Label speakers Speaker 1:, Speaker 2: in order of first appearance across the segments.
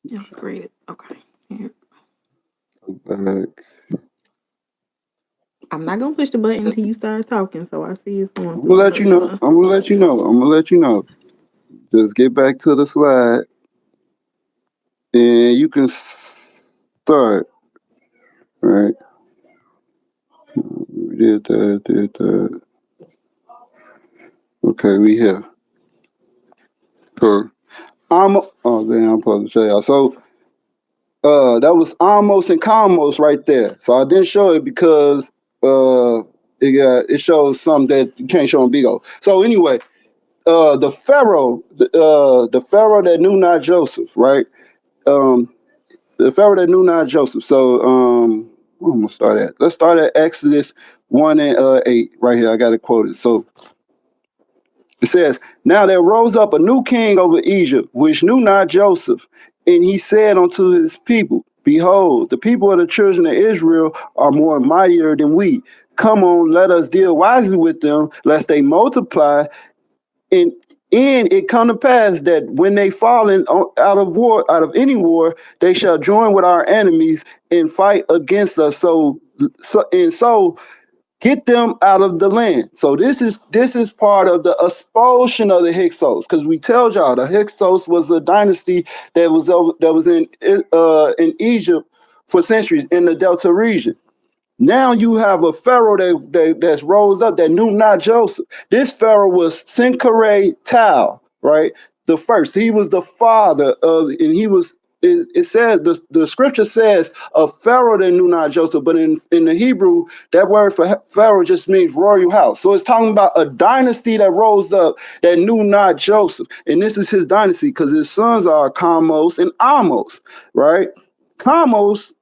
Speaker 1: It was created. Okay. Here.
Speaker 2: Back.
Speaker 1: I'm not gonna push the button until you start talking, so I see it's going
Speaker 2: I'm
Speaker 1: through.
Speaker 2: gonna let you know.
Speaker 1: But,
Speaker 2: I'm gonna let you know. I'm gonna let you know. Just get back to the slide, and you can start. Right. We did that. Did that. Okay, we here. So, oh damn, I'm supposed to show y'all. So that was Amos and Camos right there. So I didn't show it because it shows something that you can't show in Bigo. So anyway, the Pharaoh, the Pharaoh that knew not Joseph, right? The Pharaoh that knew not Joseph. So where I'm gonna start at? Let's start at Exodus 1 and 8 right here. I got it quoted. So it says, "Now there rose up a new king over Egypt, which knew not Joseph. And he said unto his people, Behold, the people of the children of Israel are more mightier than we. Come on, let us deal wisely with them, lest they multiply. And it come to pass that when they fall out of any war, they shall join with our enemies and fight against us. So get them out of the land." So this is part of the expulsion of the Hyksos, because we told y'all the Hyksos was a dynasty that was in Egypt for centuries in the Delta region. Now you have a Pharaoh that's rose up that knew not Joseph. This Pharaoh was Senkerei-Tau, right? The first. He was the father of, and he was, it says, the scripture says a Pharaoh that knew not Joseph, but in the Hebrew, that word for Pharaoh just means royal house. So it's talking about a dynasty that rose up that knew not Joseph. And this is his dynasty because his sons are Camos and Amos, right? Camos,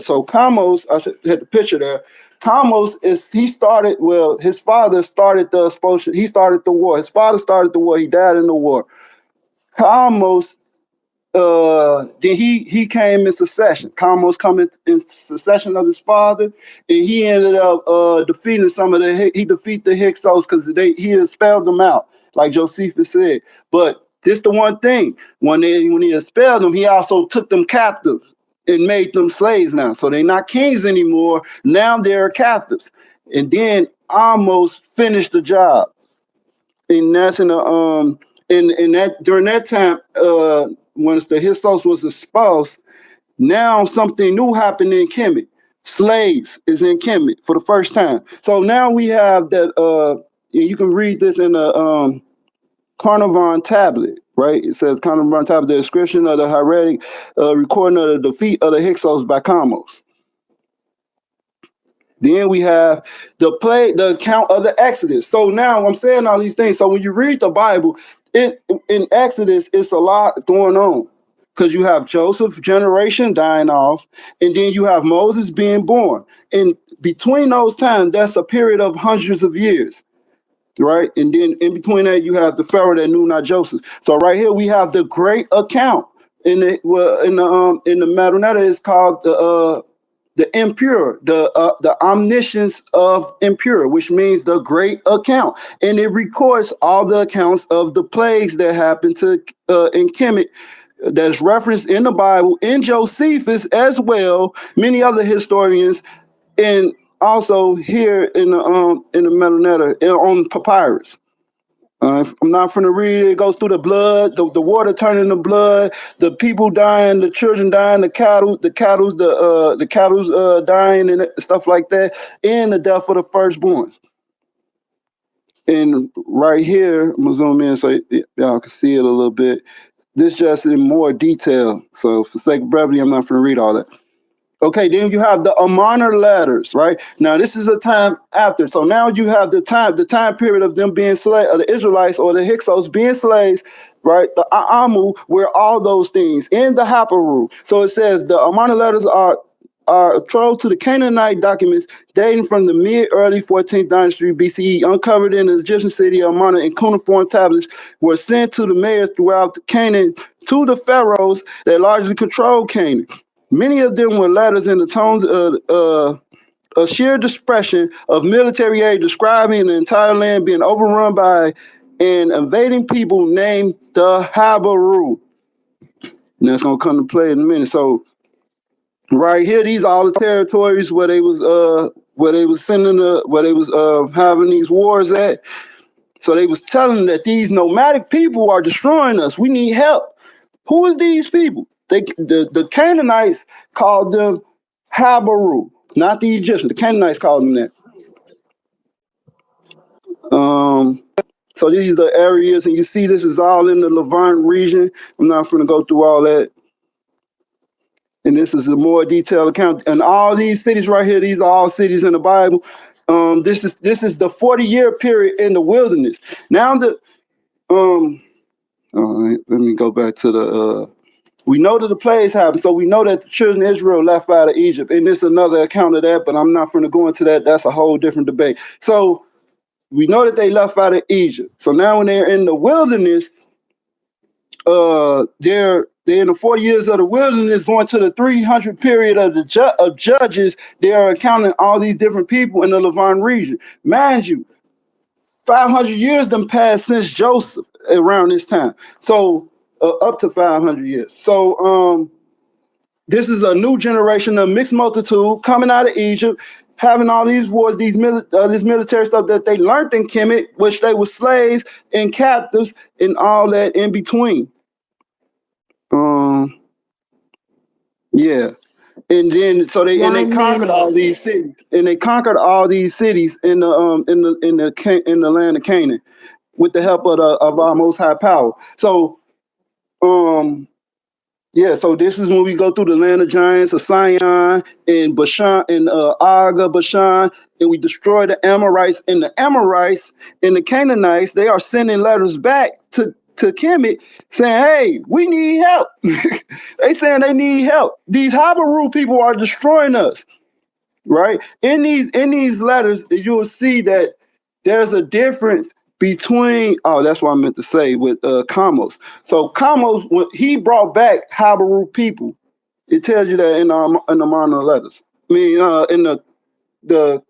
Speaker 2: so Camos, I had the picture there. Camos his father started the expulsion. He started the war. His father started the war. He died in the war. Camos, then he came in succession. Camos come in succession of his father, and he ended up defeating he defeated the Hyksos because he expelled them out, like Josephus said. But this the one thing, when he expelled them, he also took them captive and made them slaves now. So they're not kings anymore. Now they're captives. And then almost finished the job. And that's in the in that during that time, once the Hyksos was expelled, now something new happened in Kemet. Slaves is in Kemet for the first time. So now we have that you can read this in the Carnarvon tablet, right? It says Carnarvon tablet, the description of the hieratic recording of the defeat of the Hyksos by Camos. Then we have the account of the Exodus. So now I'm saying all these things. So when you read the Bible, in Exodus, it's a lot going on. Because you have Joseph's generation dying off, and then you have Moses being born. And between those times, that's a period of hundreds of years. Right, and then in between that you have the Pharaoh that knew not Joseph. So right here we have the great account in the Maronetta is called the impure, the omniscience of impure, which means the great account, and it records all the accounts of the plagues that happened to in Kemet. That's referenced in the Bible, in Josephus as well, many other historians, and also here in the Maronetta on papyrus. I'm not going to read it. It goes through the blood, the water turning to blood, the people dying, the children dying, the cattle dying, and stuff like that, and the death of the firstborn. And right here, I'm gonna zoom in so y'all can see it a little bit. This just in more detail. So for sake of brevity, I'm not going to read all that. Okay, then you have the Amarna letters, right? Now this is a time after. So now you have the time period of them being slaves, of the Israelites or the Hyksos being slaves, right? The Amu, where all those things in the Habiru. So it says the Amarna letters are trove to the Canaanite documents dating from the mid-early 14th dynasty BCE, uncovered in the Egyptian city of Amarna, and cuneiform tablets were sent to the mayors throughout Canaan, to the pharaohs that largely controlled Canaan. Many of them were letters in the tones of a sheer expression of military aid, describing the entire land being overrun by an invading people named the Habiru. And that's gonna come to play in a minute. So right here, these are all the territories where they was having these wars at. So they was telling them that these nomadic people are destroying us. We need help. Who is these people? The Canaanites called them Habiru, not the Egyptians. The Canaanites called them that. So these are the areas, and you see this is all in the Levant region. I'm not going to go through all that. And this is a more detailed account. And all these cities right here, these are all cities in the Bible. This is the 40-year period in the wilderness. Now all right, let me go back to the we know that the plagues happened, so we know that the children of Israel left out of Egypt. And this is another account of that, but I'm not going to go into that. That's a whole different debate. So we know that they left out of Egypt. So now when they're in the wilderness, they're in the 40 years of the wilderness, going to the 300 period of the of Judges. They are counting all these different people in the Levant region. Mind you, 500 years done passed since Joseph around this time. So up to 500 years. So this is a new generation of mixed multitude coming out of Egypt, having all these wars, this military stuff that they learned in Kemet, which they were slaves and captives and all that in between. Yeah. And then so they conquered all these cities. And they conquered all these cities in the land of Canaan with the help of our most high power. So yeah, so this is when we go through the land of giants of Sion and Bashan and Aga, Bashan, and we destroy the Amorites. And the Amorites and the Canaanites, they are sending letters back to Kemet saying, hey, we need help. They saying they need help. These Habiru people are destroying us, right? In these letters, you will see that there's a difference between, that's what I meant to say with Camos. So Camos, when he brought back Habiru people, it tells you that in the Amarna letters. I mean, in the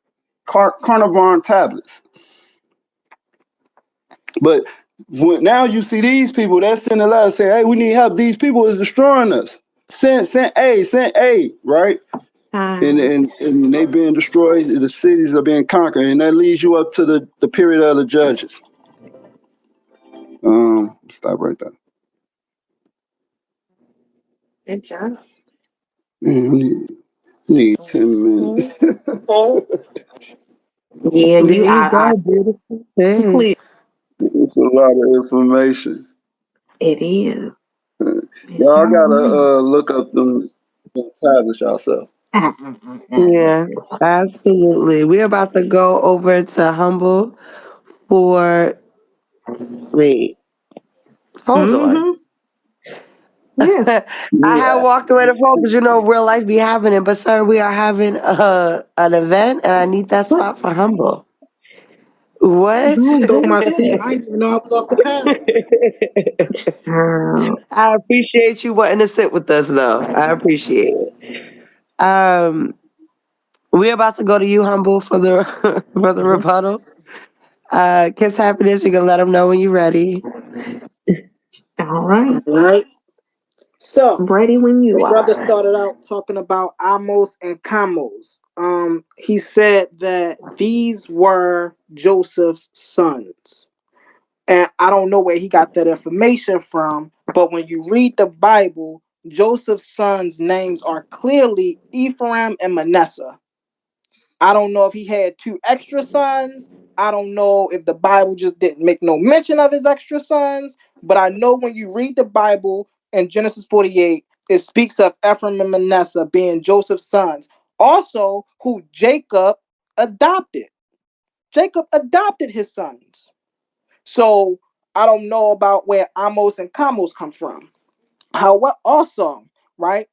Speaker 2: Carnarvon tablets. But now you see these people that send a letter saying, hey, we need help. These people is destroying us. Send aid, right? And they've been destroyed. The cities are being conquered, and that leads you up to the period of the Judges. Stop right there.
Speaker 1: Good job.
Speaker 2: Need 10 minutes.
Speaker 3: Yeah, you are beautiful.
Speaker 2: It's a lot of information.
Speaker 1: It is.
Speaker 2: Y'all gotta look up them tablets yourself.
Speaker 3: Yeah, absolutely. We're about to go over to Humble for. Wait, hold on.
Speaker 1: Yeah.
Speaker 3: I have walked away the phone because real life be happening. But sir, we are having an event, and I need that spot for Humble. What?
Speaker 4: Stole my seat. I didn't even know I was off the panel.
Speaker 3: I appreciate you wanting to sit with us, though. I appreciate it. We're about to go to you, Humble, for the rebuttal. Kiss Happiness, you can let them know when you're ready.
Speaker 1: All right.
Speaker 4: All right. So,
Speaker 1: I'm ready when you are.
Speaker 4: Brother started out talking about Amos and Camos. He said that these were Joseph's sons. And I don't know where he got that information from, but when you read the Bible, Joseph's sons' names are clearly Ephraim and Manasseh. I don't know if he had 2 extra sons. I don't know if the Bible just didn't make no mention of his extra sons. But I know when you read the Bible in Genesis 48, it speaks of Ephraim and Manasseh being Joseph's sons. Also, who Jacob adopted. Jacob adopted his sons. So I don't know about where Amos and Camos come from. However, also, right?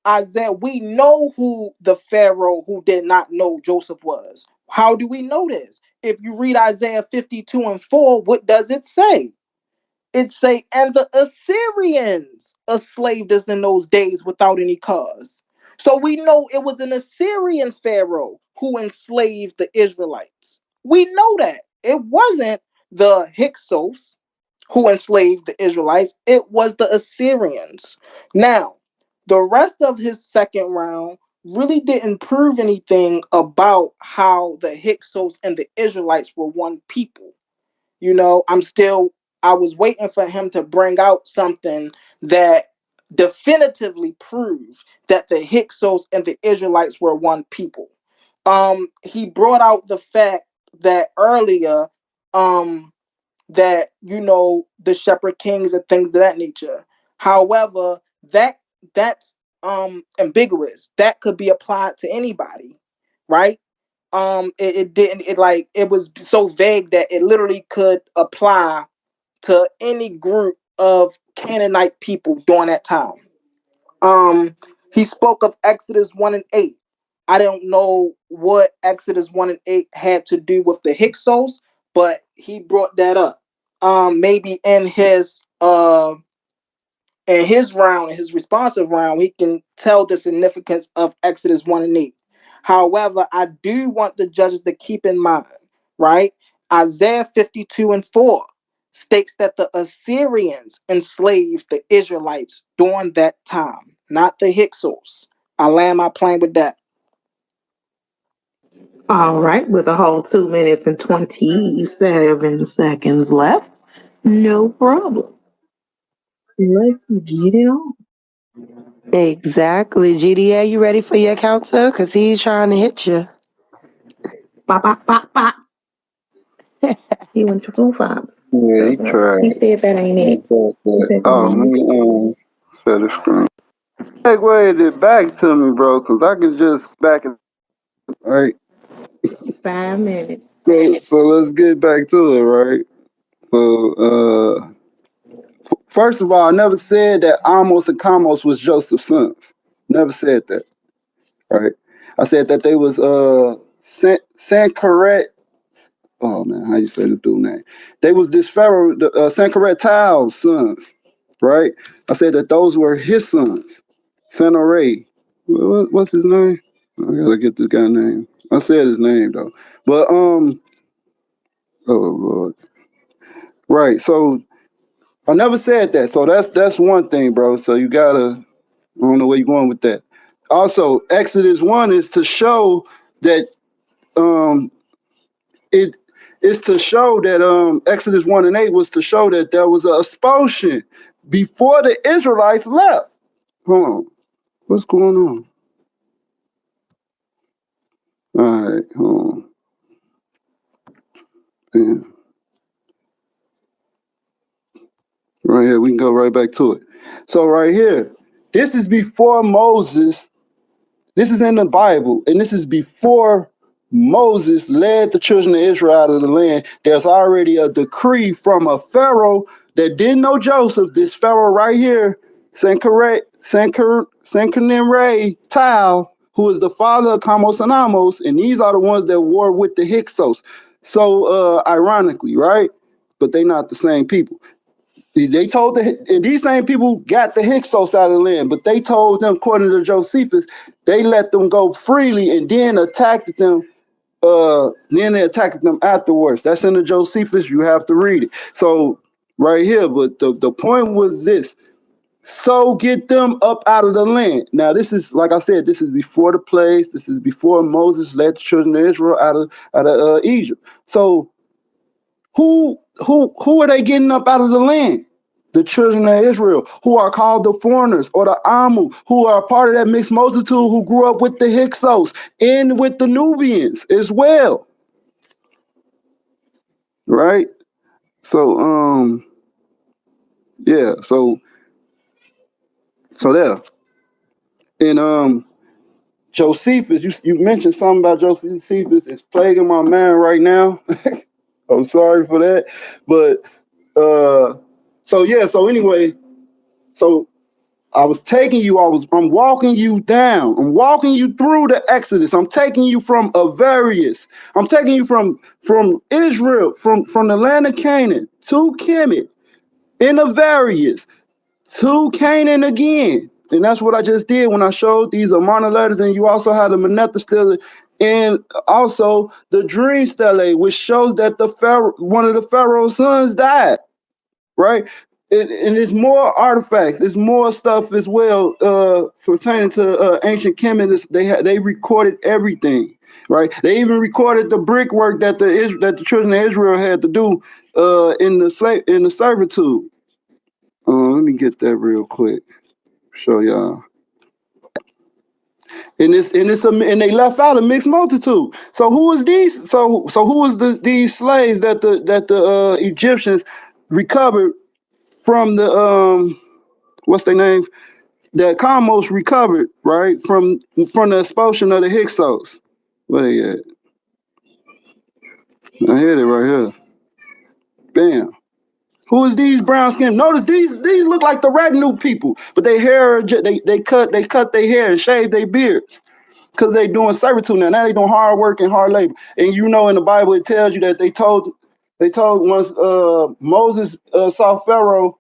Speaker 4: Isaiah, we know who the Pharaoh who did not know Joseph was. How do we know this? If you read Isaiah 52:4, what does it say? It say, and the Assyrians enslaved us in those days without any cause. So we know it was an Assyrian Pharaoh who enslaved the Israelites. We know that. It wasn't the Hyksos. who enslaved the Israelites. It was the Assyrians. Now, the rest of his second round really didn't prove anything about how the Hyksos and the Israelites were one people. I was waiting for him to bring out something that definitively proved that the Hyksos and the Israelites were one people. He brought out the fact that earlier, that the shepherd kings and things of that nature. However, that's ambiguous. That could be applied to anybody, right? It didn't, it was so vague that it literally could apply to any group of Canaanite people during that time. He spoke of Exodus 1 and 8. I don't know what Exodus 1 and 8 had to do with the Hyksos, but he brought that up. Maybe in his round, in his responsive round, he can tell the significance of Exodus 1 and 8. However, I do want the judges to keep in mind, right? Isaiah 52 and 4 states that the Assyrians enslaved the Israelites during that time, not the Hyksos. I land my plane with that.
Speaker 1: All right, with a whole 2 minutes and 27 seconds left. No problem. Let's get it on.
Speaker 3: Exactly. GDA, you ready for your counter? Because he's trying to hit you.
Speaker 1: Bop, bop, bop, bop. He went to 5.
Speaker 2: Yeah, he tried.
Speaker 1: He said that ain't it.
Speaker 2: Let me share the screen. Segue it back to me, bro, because I can just back it. All right.
Speaker 1: 5 minutes.
Speaker 2: So let's get back to it, right? So, first of all, I never said that Amos and Camos was Joseph's sons. Never said that, right? I said that they was Sancheriot. Oh man, how you say the dude name? They was this Pharaoh, Sancheriot sons, right? I said that those were his sons. Sancheriot. What's his name? I gotta get this guy's name. I said his name though, but oh Lord, right? So I never said that. So that's one thing, bro. So you gotta. I don't know where you're going with that. Also, Exodus 1 is to show that it is to show that Exodus 1 and 8 was to show that there was an expulsion before the Israelites left. Hold on. What's going on? All right, hold on. Yeah. Right here, we can go right back to it. So right here, this is before Moses. This is in the Bible, and this is before Moses led the children of Israel out of the land. There's already a decree from a Pharaoh that didn't know Joseph. This Pharaoh right here, Sancheriot, who is the father of Camos and Amos, and these are the ones that war with the Hyksos. So ironically, right? But they're not the same people. They told and these same people got the Hyksos out of the land, but they told them, according to Josephus, they let them go freely and then attacked them. Then they attacked them afterwards. That's in the Josephus. You have to read it. So right here, but the point was this: so get them up out of the land. Now this is, like I said, this is before the plagues. This is before Moses led the children of Israel out of Egypt. So who are they getting up out of the land? The children of Israel, who are called the foreigners or the Amu, who are part of that mixed multitude who grew up with the Hyksos and with the Nubians as well. Right? So yeah, so there. And Josephus, you mentioned something about Josephus. It's plaguing my mind right now. I'm sorry for that. But so anyway, so I was taking you, I'm walking you down. I'm walking you through the Exodus. I'm taking you from Avarius. I'm taking you from Israel, from the land of Canaan to Kemet, in Avarius, to Canaan again. And that's what I just did when I showed these Amarna letters, and you also had the Monolith stele and also the dream stele, which shows that one of the Pharaoh's sons died. right? And it's more artifacts, it's more stuff as well pertaining to ancient Kemet. They recorded everything, right? They even recorded the brickwork that the children of Israel had to do in the servitude. Let me get that real quick. Show y'all. And they left out a mixed multitude. So who is these? So who is these slaves that the Egyptians recovered from the what's their name? That Camos recovered, right, from the expulsion of the Hyksos. Where they at? I had it right here. Bam. Who is these brown skin? Notice these look like the retinue people, but they hair they cut their hair and shave their beards because they doing servitude now. Now they doing hard work and hard labor. And you know in the Bible it tells you that they told once Moses saw Pharaoh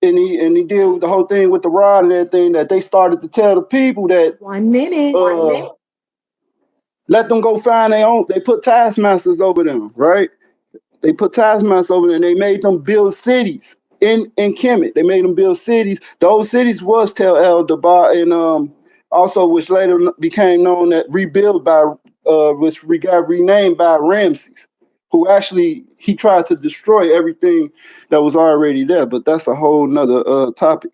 Speaker 2: and he did the whole thing with the rod and everything, that they started to tell the people that
Speaker 1: 1 minute.
Speaker 2: Let them go find their own. They put taskmasters over them, right? They put taskmasters over them. And they made them build cities in Kemet. They made them build cities. Those cities was Tel El Dabar, and also which later became known that rebuilt by which got renamed by Ramses, who actually he tried to destroy everything that was already there. But that's a whole nother topic.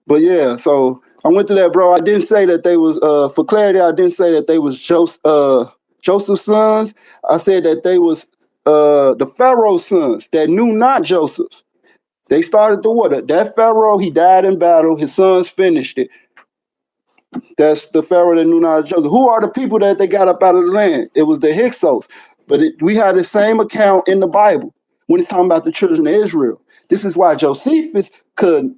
Speaker 2: But yeah, so I went to that, bro. I didn't say that they was for clarity. I didn't say that they was Joseph's sons. I said that they was the Pharaoh's sons that knew not Joseph. They started the war. That Pharaoh, he died in battle. His sons finished it. That's the Pharaoh that knew not Joseph. Who are the people that they got up out of the land? It was the Hyksos. But we had the same account in the Bible when it's talking about the children of Israel. This is why Josephus could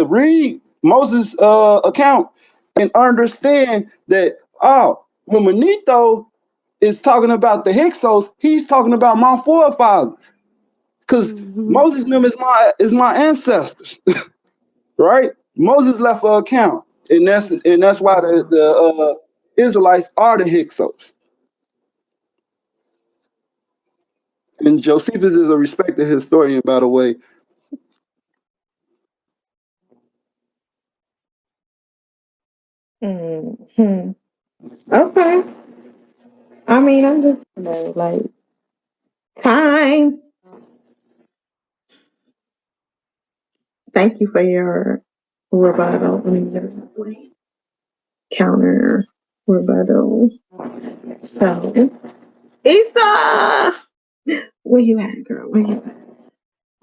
Speaker 2: read Moses' account and understand that, when Manetho is talking about the Hyksos, he's talking about my forefathers. Because Moses and them is my ancestors. Right? Moses left an account. And that's why the Israelites are the Hyksos. And Josephus is a respected historian, by the way.
Speaker 1: Mm-hmm. Okay. I mean, I'm just like time. Thank you for your rebuttal. Counter rebuttal. So, Issa, where you at, girl? Where you at?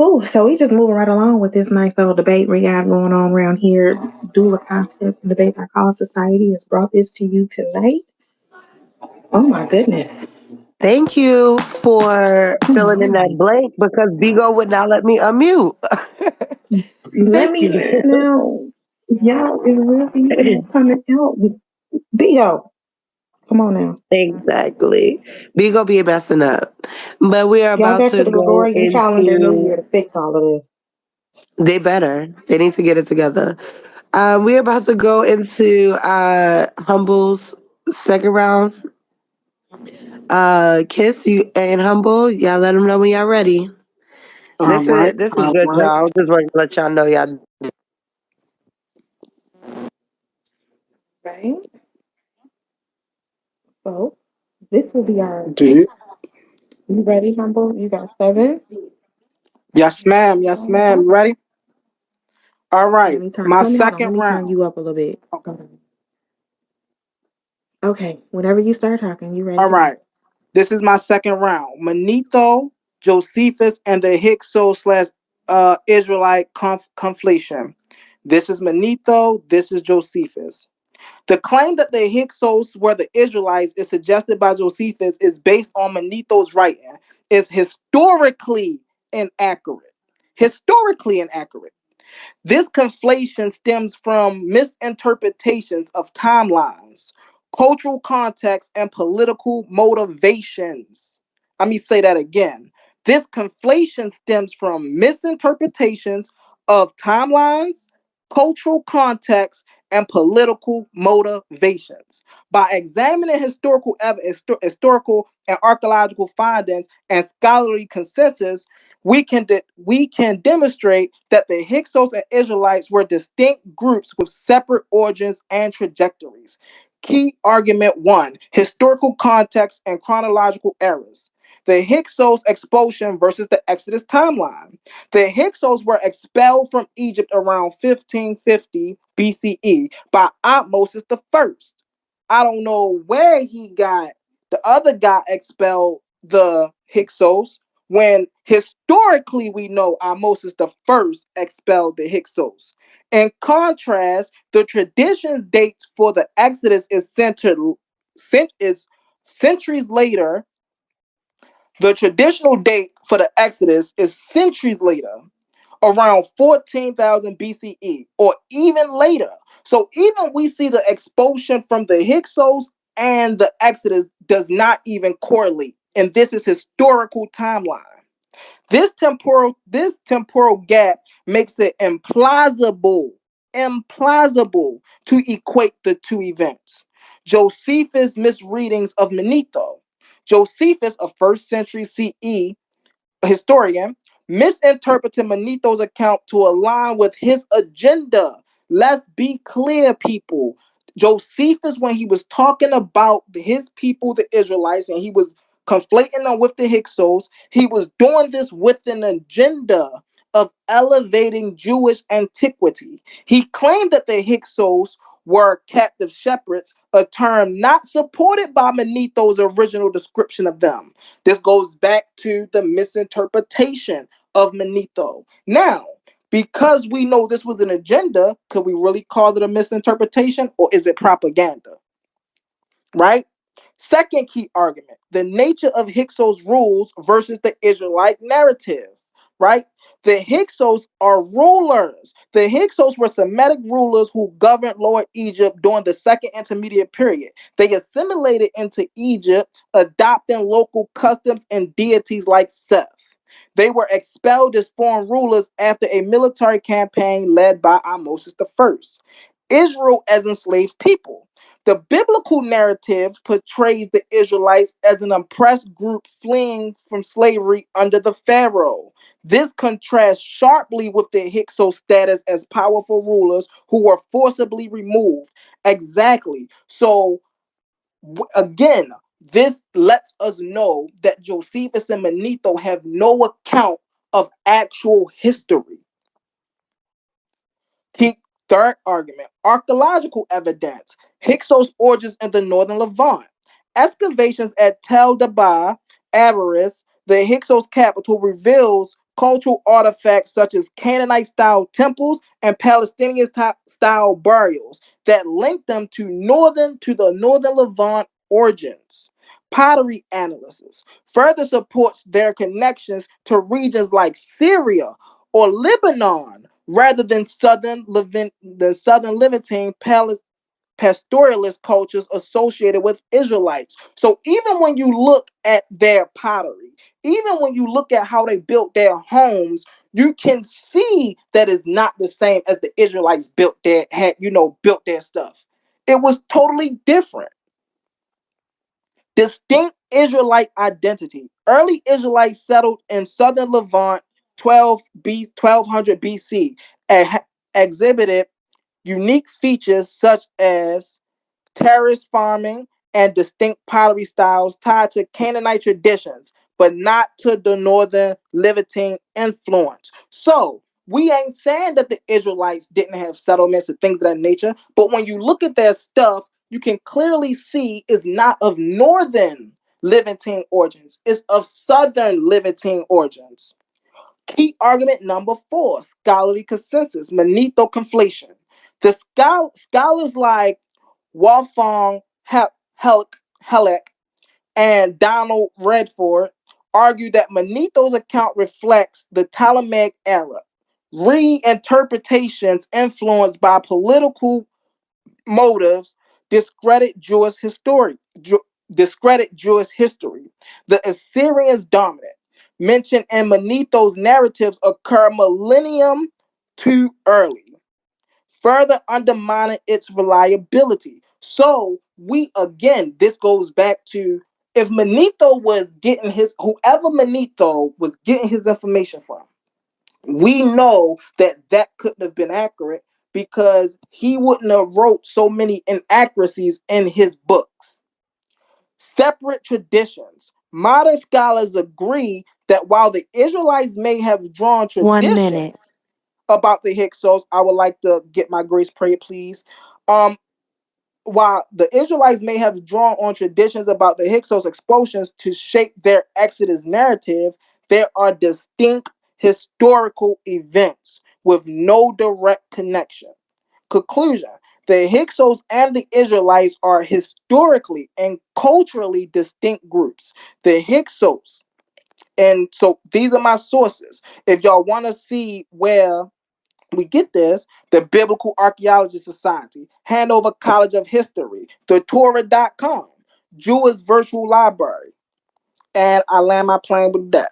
Speaker 1: Oh, so we just moving right along with this nice little debate we got going on around here. Dual concepts and debate by call society has brought this to you tonight. Oh my goodness.
Speaker 3: Thank you for filling in that blank because Bigo would not let me unmute.
Speaker 1: Let me now. Y'all is really coming out with Bigo. Come on now.
Speaker 3: Exactly. Bigo be messing up. But we are
Speaker 1: Y'all
Speaker 3: about
Speaker 1: got
Speaker 3: to
Speaker 1: the
Speaker 3: go
Speaker 1: Gregorian calendar new year
Speaker 3: into.
Speaker 1: to fix all of this.
Speaker 3: They better. They need to get it together. We're about to go into Humble's second round. Kiss you and Humble. Y'all let them know when y'all ready. This is good, y'all. Just want to let y'all know y'all.
Speaker 1: Right. So this will be our.
Speaker 4: Dude.
Speaker 1: You ready, Humble? You got 7.
Speaker 4: Yes, ma'am. Yes, ma'am. You ready? All right. My second round.
Speaker 1: Turn you up a little bit.
Speaker 4: Okay.
Speaker 1: Okay. Whenever you start talking, you ready?
Speaker 4: All right. This is my second round. Manetho, Josephus, and the Hyksos/Israelite conflation. This is Manetho. This is Josephus. The claim that the Hyksos were the Israelites is suggested by Josephus is based on Manetho's writing. Is historically inaccurate. Historically inaccurate. This conflation stems from misinterpretations of timelines, cultural context, and political motivations. Let me say that again. This conflation stems from misinterpretations of timelines, cultural context, and political motivations. By examining historical and archaeological findings and scholarly consensus, we can demonstrate that the Hyksos and Israelites were distinct groups with separate origins and trajectories. Key argument 1: historical context and chronological errors. The Hyksos expulsion versus the Exodus timeline. The Hyksos were expelled from Egypt around 1550 BCE by Amos the First. I don't know where the other guy expelled the Hyksos when historically we know Amos the First expelled the Hyksos. In contrast, the traditions dates for the Exodus is centuries later. The traditional date for the Exodus is centuries later, around 14,000 BCE, or even later. So even we see the expulsion from the Hyksos and the Exodus does not even correlate. And this is historical timeline. This temporal gap makes it implausible to equate the two events. Josephus' misreadings of Manetho. Josephus, a 1st century CE historian, misinterpreted Manetho's account to align with his agenda. Let's be clear, people. Josephus, when he was talking about his people, the Israelites, and he was conflating them with the Hyksos, he was doing this with an agenda of elevating Jewish antiquity. He claimed that the Hyksos were captive shepherds, a term not supported by Manetho's original description of them. This goes back to the misinterpretation of Manetho. Now, because we know this was an agenda, could we really call it a misinterpretation, or is it propaganda? Right? Second key argument: the nature of Hyksos rules versus the Israelite narrative. Right? The Hyksos are rulers. The Hyksos were Semitic rulers who governed Lower Egypt during the Second Intermediate Period. They assimilated into Egypt, adopting local customs and deities like Seth. They were expelled as foreign rulers after a military campaign led by Amos the First. Israel as enslaved people. The biblical narrative portrays the Israelites as an oppressed group fleeing from slavery under the Pharaoh. This contrasts sharply with the Hyksos status as powerful rulers who were forcibly removed. Exactly. So, again, this lets us know that Josephus and Manetho have no account of actual history. Third argument: archaeological evidence. Hyksos origins in the northern Levant. Excavations at Tel Dabah, Avaris, the Hyksos capital, reveals cultural artifacts such as Canaanite-style temples and Palestinian-style burials that link them to the northern Levant origins. Pottery analysis further supports their connections to regions like Syria or Lebanon, rather than the southern Levantine pastoralist cultures associated with Israelites. So even when you look at their pottery, even when you look at how they built their homes, you can see that it's not the same as the Israelites built their stuff. It was totally different. Distinct Israelite identity. Early Israelites settled in southern Levant 1200 BC and exhibited unique features such as terrace farming and distinct pottery styles tied to Canaanite traditions, but not to the northern Levantine influence. So we ain't saying that the Israelites didn't have settlements and things of that nature, but when you look at their stuff, you can clearly see it's not of northern Levantine origins, it's of southern Levantine origins. Key argument number 4: scholarly consensus, Manetho conflation. The scholars like Wolfgang Helek and Donald Redford argue that Manetho's account reflects the Ptolemaic era. Reinterpretations influenced by political motives discredit Jewish history. The Assyrians dominant, mentioned in Manetho's narratives, occur millennium too early. further undermining its reliability. So this goes back to, if Manetho was getting whoever Manetho was getting his information from, we know that couldn't have been accurate, because he wouldn't have wrote so many inaccuracies in his books. Separate traditions. Modern scholars agree that while the Israelites may have drawn traditions about the Hyksos, I would like to get my grace prayer, please. While the Israelites may have drawn on traditions about the Hyksos expulsions to shape their Exodus narrative, there are distinct historical events with no direct connection. Conclusion: the Hyksos and the Israelites are historically and culturally distinct groups. The Hyksos, and so these are my sources. If y'all want to see where we get this, the Biblical Archaeology Society, Hanover College of History, the Torah.com, Jewish Virtual Library. And I land my plane with that.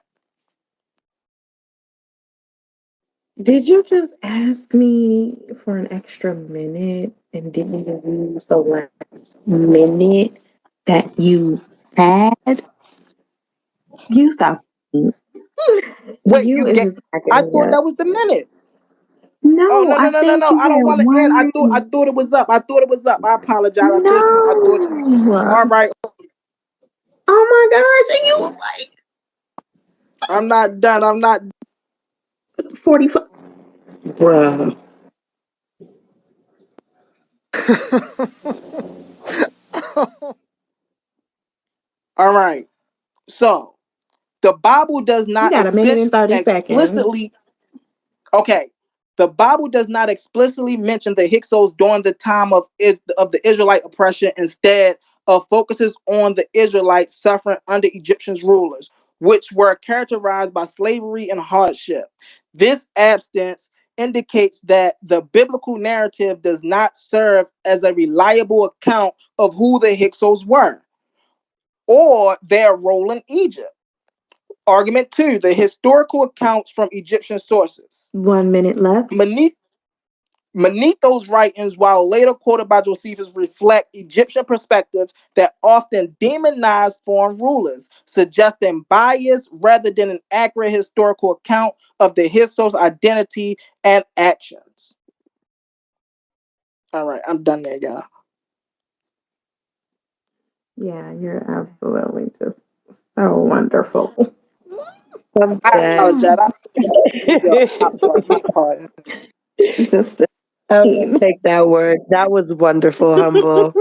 Speaker 1: Did you just ask me for an extra minute and didn't even use the last minute that you had? You stop.
Speaker 4: Wait, I thought that was the minute.
Speaker 1: No,
Speaker 4: oh, no. I don't want to end. I thought it was up. I apologize.
Speaker 1: No.
Speaker 4: I thought you. All right.
Speaker 1: Oh my gosh. And you were like,
Speaker 4: I'm not done.
Speaker 1: 45. Bruh.
Speaker 4: All right. So the Bible does not
Speaker 1: You got a minute and 30
Speaker 4: explicitly. Okay. The Bible does not explicitly mention the Hyksos during the time of the Israelite oppression. Instead, focuses on the Israelites suffering under Egyptian rulers, which were characterized by slavery and hardship. This absence indicates that the biblical narrative does not serve as a reliable account of who the Hyksos were or their role in Egypt. Argument 2, the historical accounts from Egyptian sources.
Speaker 1: 1 minute left.
Speaker 4: Manetho's writings, while later quoted by Josephus, reflect Egyptian perspectives that often demonize foreign rulers, suggesting bias rather than an accurate historical account of the Hyksos' identity and actions. All right, I'm done there, y'all.
Speaker 1: Yeah, you're absolutely just so wonderful.
Speaker 3: I
Speaker 4: apologize. My part.
Speaker 1: Just
Speaker 3: I'll take that word. That was wonderful, Humble.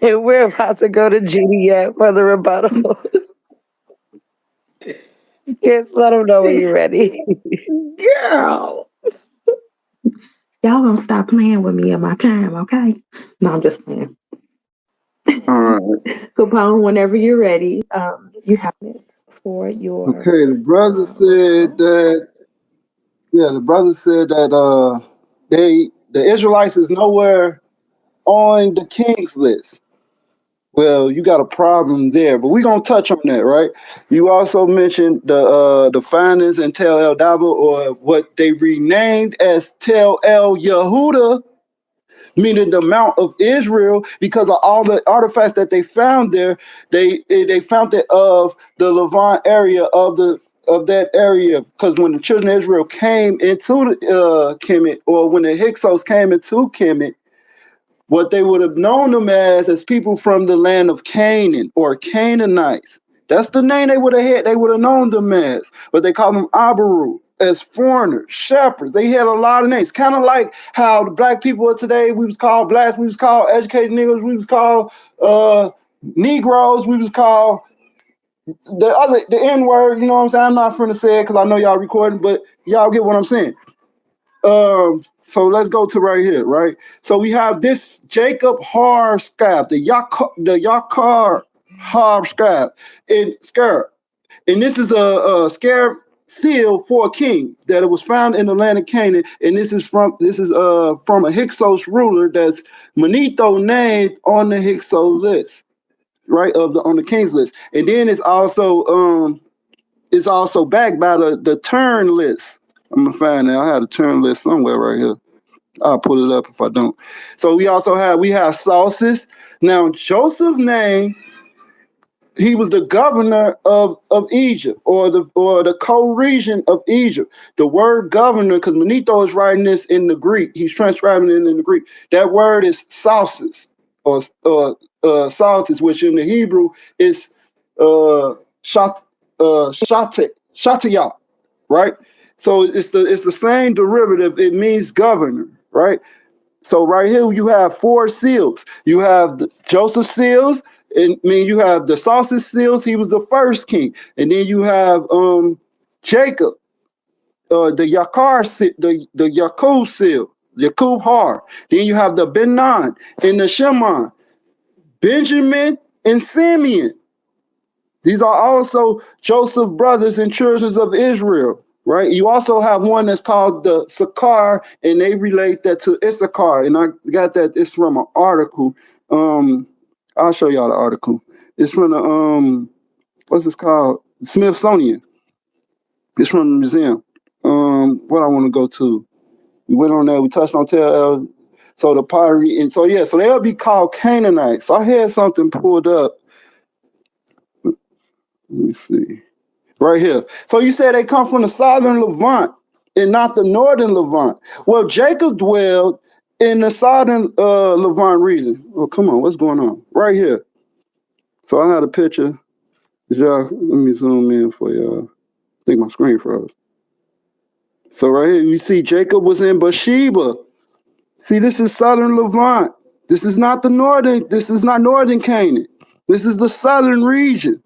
Speaker 3: We're about to go to Juliet for the rebuttal. Yes, let them know when you're ready.
Speaker 1: girl. Y'all gonna stop playing with me in my time, okay? No, I'm just playing.
Speaker 2: All right.
Speaker 1: Capone, whenever you're ready, you have it for your.
Speaker 2: Okay, the brother said that. Yeah, the brother said that the Israelites is nowhere on the king's list. Well, you got a problem there, but we're gonna touch on that, right? You also mentioned the findings in Tel El Daba, or what they renamed as Tel El Yehuda, meaning the Mount of Israel, because of all the artifacts that they found there. They found it of the Levant area of that area, because when the children of Israel came into Kemet, or when the Hyksos came into Kemet, what they would have known them as people from the land of Canaan, or Canaanites. That's the name they would have had. They would have known them as, but they called them Habiru, as foreigners, shepherds. They had a lot of names, kind of like how the black people of today, we was called blacks, we was called educated niggas, we was called Negroes, we was called the N-word. You know what I'm saying? I'm not finna say it because I know y'all recording, but y'all get what I'm saying. So let's go to right here, right? So we have this Jacob Har scab, the Yakar Har scab in Scarab. And this is a scarab seal for a king that it was found in the land of Canaan. And this is from a Hyksos ruler that's Manetho named on the Hyksos list, right? On the king's list. And then it's also backed by the turn list. I'm gonna find it. I had a turn list somewhere right here. I'll pull it up if I don't. So we have Sauces. Now Joseph's name, he was the governor of Egypt, or the co-region of Egypt. The word governor, because Manetho is writing this in the Greek, he's transcribing it in the Greek. That word is Sauces, or Sauces, which in the Hebrew is Shatiyah, right? So it's the same derivative. It means governor, right? So right here you have 4 seals. You have the Joseph seals, and you have the Sauces seals. He was the first king, and then you have Jacob, the Yakub seal, Yakub Har. Then you have the Benon and the Shimon, Benjamin and Simeon. These are also Joseph's brothers and children of Israel, right? You also have one that's called the Sakar, and they relate that to Issachar. And I got that. It's from an article. I'll show y'all the article. It's from the what's this called? Smithsonian. It's from the museum. What I want to go to. We went on there. We touched on Tel. So the pottery, and so so they'll be called Canaanites. So I had something pulled up. Let me see. Right here. So you said they come from the southern Levant and not the northern Levant. Well, Jacob dwelled in the southern Levant region. Oh, come on. What's going on? Right here. So I had a picture. Y'all, let me zoom in for y'all. I think my screen froze. So right here, you see Jacob was in Bathsheba. See, this is southern Levant. This is not northern Canaan. This is the southern region.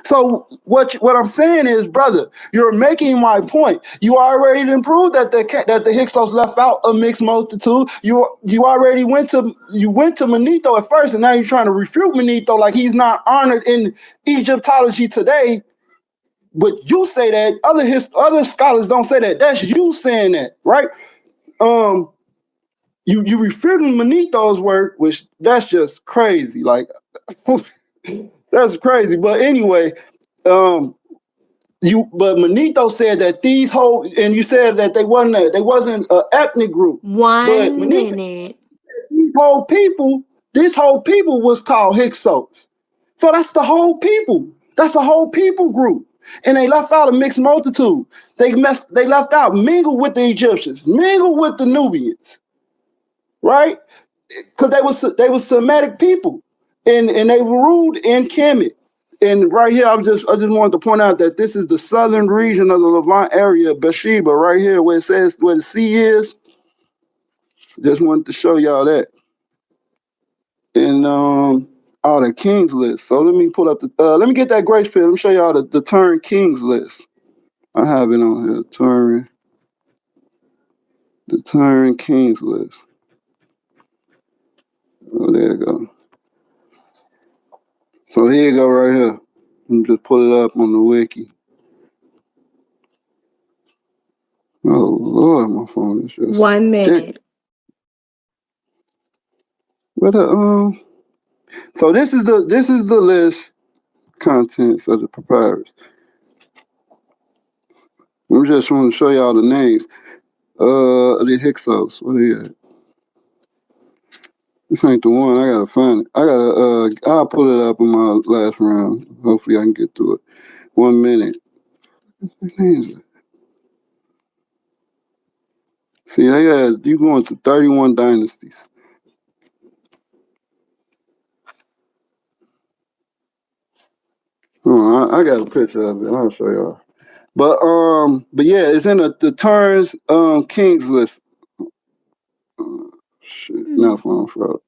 Speaker 2: So what I'm saying is, brother, you're making my point. You already didn't prove that the Hyksos left out a mixed multitude. You already went to Manetho at first, and now you're trying to refute Manetho like he's not honored in Egyptology today. But you say that other scholars don't say that. That's you saying that, right? You refuting Manetho's work, which that's just crazy. Like that's crazy. But anyway. But Manetho said that these whole, and you said that they wasn't an ethnic group.
Speaker 5: 1 minute.
Speaker 2: This whole people was called Hyksos. So that's the whole people. That's the whole people group. And they left out a mixed multitude. They left out mingled with the Egyptians, mingled with the Nubians, right? Because they was Semitic people, and they ruled in Kemet. And right here, I just wanted to point out that this is the southern region of the Levant area, Bathsheba, right here, where it says where the sea is. Just wanted to show y'all that. And the kings list. So let me pull up let me get that grace period. Let me show y'all the Turin kings list. I have it on here. The Turin kings list. Oh, there you go. So here you go right here. Let me just pull it up on the wiki. Oh Lord, my phone is just
Speaker 5: 1 minute.
Speaker 2: So this is the list contents of the papyrus. I'm just want to show y'all the names. The Hyksos. What are you at? This ain't the one. I gotta find it. I'll pull it up in my last round. Hopefully I can get through it. 1 minute. What names is it? See, you going through 31 dynasties. I got a picture of it. I'll show y'all. But yeah, it's in the Turns Kings list. Shit, now phone froze.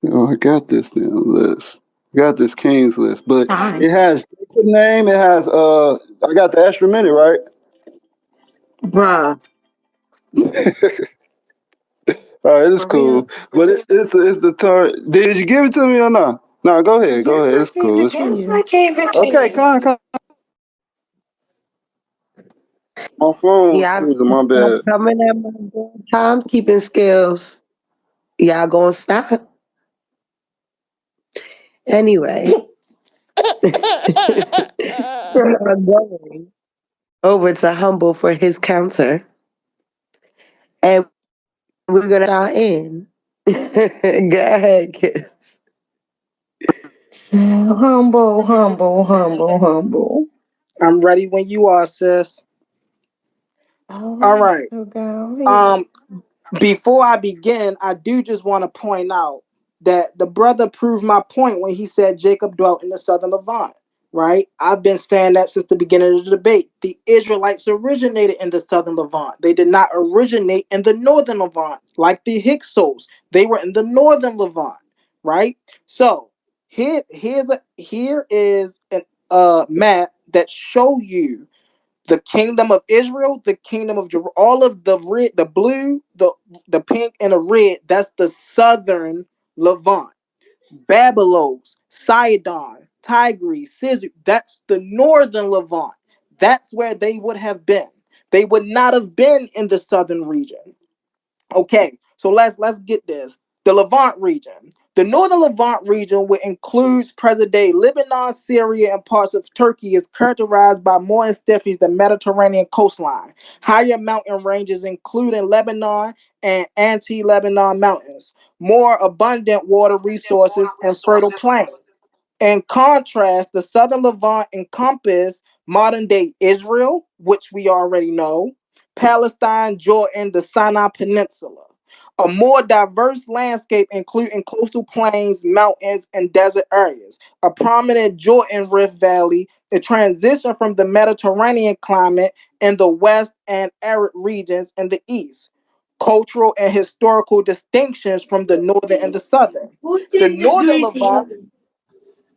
Speaker 2: I got this damn list. I got this Kings list, but it has Jacob's name. It has I got the extra minute, right?
Speaker 1: Bruh.
Speaker 2: All right, it's cool. But it's the turn. Did you give it to me or not? No, go ahead. Go ahead. It's cool. It's cool. Okay, come on. My phone.
Speaker 3: Yeah,
Speaker 2: My bad.
Speaker 3: coming at my timekeeping skills. Y'all gonna stop? Anyway, we're going over to Humble for his counter. And we're going to start in. Go ahead, kids.
Speaker 1: Humble.
Speaker 4: I'm ready when you are, sis. All right. Before I begin, I do just want to point out that the brother proved my point when he said Jacob dwelt in the southern Levant, right? I've been saying that since the beginning of the debate. The Israelites originated in the southern Levant. They did not originate in the northern Levant, like the Hyksos. They were in the northern Levant, right? So here is a map that show you the kingdom of Israel, the kingdom of all of the red, the blue, the pink, and the red. That's the southern Levant. Babylos, Sidon, Tigris, Sizu. That's the northern Levant. That's where they would have been. They would not have been in the southern region. Okay, so let's get this. The Levant region. The northern Levant region, which includes present-day Lebanon, Syria, and parts of Turkey, is characterized by more and stiffs the Mediterranean coastline. Higher mountain ranges, including Lebanon and anti-Lebanon mountains. More abundant water resources and fertile plains. In contrast, the southern Levant encompassed modern-day Israel, which we already know, Palestine, Jordan, the Sinai Peninsula. A more diverse landscape, including coastal plains, mountains, and desert areas. A prominent Jordan Rift Valley, a transition from the Mediterranean climate in the west and arid regions in the east. Cultural and historical distinctions from the northern and the southern. The northern Levant,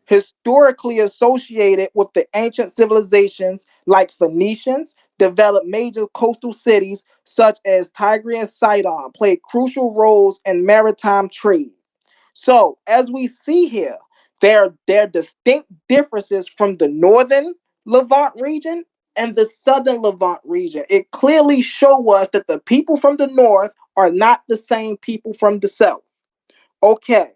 Speaker 4: historically associated with the ancient civilizations like Phoenicians, developed major coastal cities such as Tigris and Sidon, played crucial roles in maritime trade. So, as we see here, there are distinct differences from the northern Levant region and the southern Levant region. It clearly shows us that the people from the north are not the same people from the south. Okay.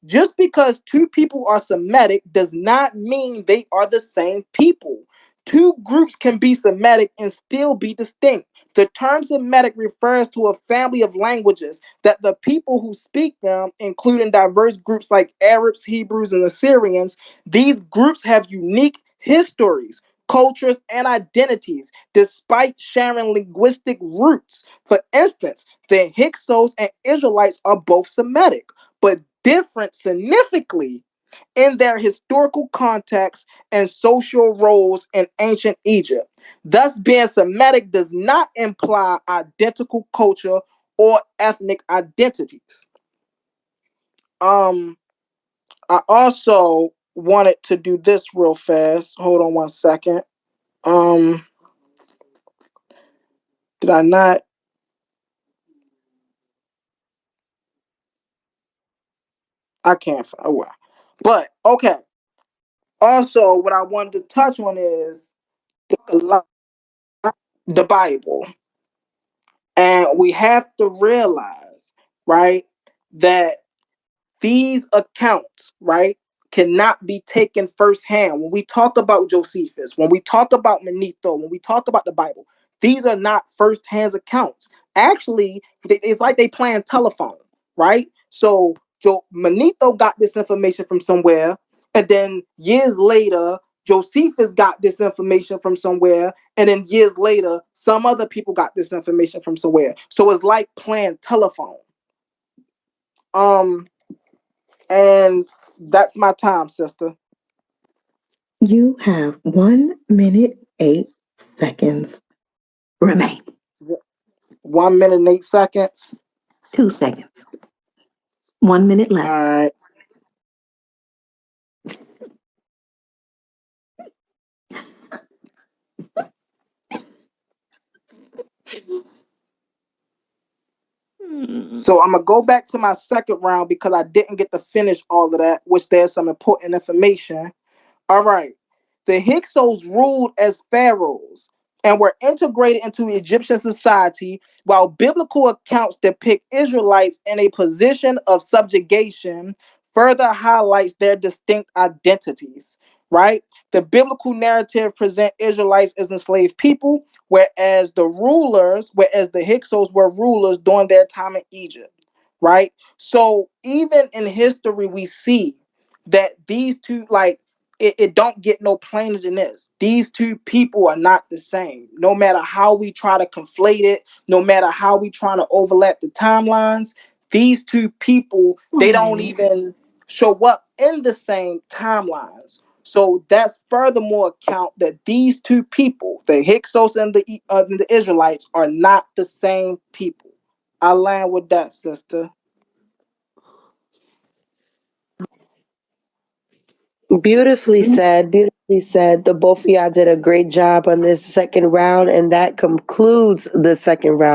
Speaker 4: Just because two people are Semitic does not mean they are the same people. Two groups can be Semitic and still be distinct. The term Semitic refers to a family of languages that the people who speak them, including diverse groups like Arabs, Hebrews, and Assyrians, these groups have unique histories, cultures, and identities despite sharing linguistic roots. For instance, the Hyksos and Israelites are both Semitic, but different significantly in their historical context and social roles in ancient Egypt. Thus, being Semitic does not imply identical culture or ethnic identities. I also wanted to do this real fast. Hold on one second. Did I not? I can't find. Oh, well. But okay. Also, what I wanted to touch on is the Bible. And we have to realize, right, that these accounts, right, cannot be taken firsthand. When we talk about Josephus, when we talk about Manetho, when we talk about the Bible, these are not firsthand accounts. Actually, it's like they playing telephone, right? So Manetho got this information from somewhere, and then years later, Josephus got this information from somewhere, and then years later, some other people got this information from somewhere. So it's like playing telephone. And that's my time, sister.
Speaker 1: You have 1 minute, 8 seconds remain.
Speaker 4: 1 minute and 8 seconds.
Speaker 1: 2 seconds. 1 minute left.
Speaker 4: All right. So I'm gonna go back to my second round because I didn't get to finish all of that, which there's some important information. All right. The Hyksos ruled as pharaohs and were integrated into Egyptian society, while biblical accounts depict Israelites in a position of subjugation further highlights their distinct identities, right? The biblical narrative present Israelites as enslaved people, whereas the Hyksos were rulers during their time in Egypt, right? So even in history, we see that these two, like, it don't get no plainer than this. These two people are not the same. No matter how we try to conflate it, no matter how we try to overlap the timelines, these two people, they don't even show up in the same timelines. So that's furthermore account that these two people, the Hyksos and the Israelites, are not the same people. I land with that, sister.
Speaker 3: Beautifully said. Beautifully said. The both of y'all did a great job on this second round, and that concludes the second round.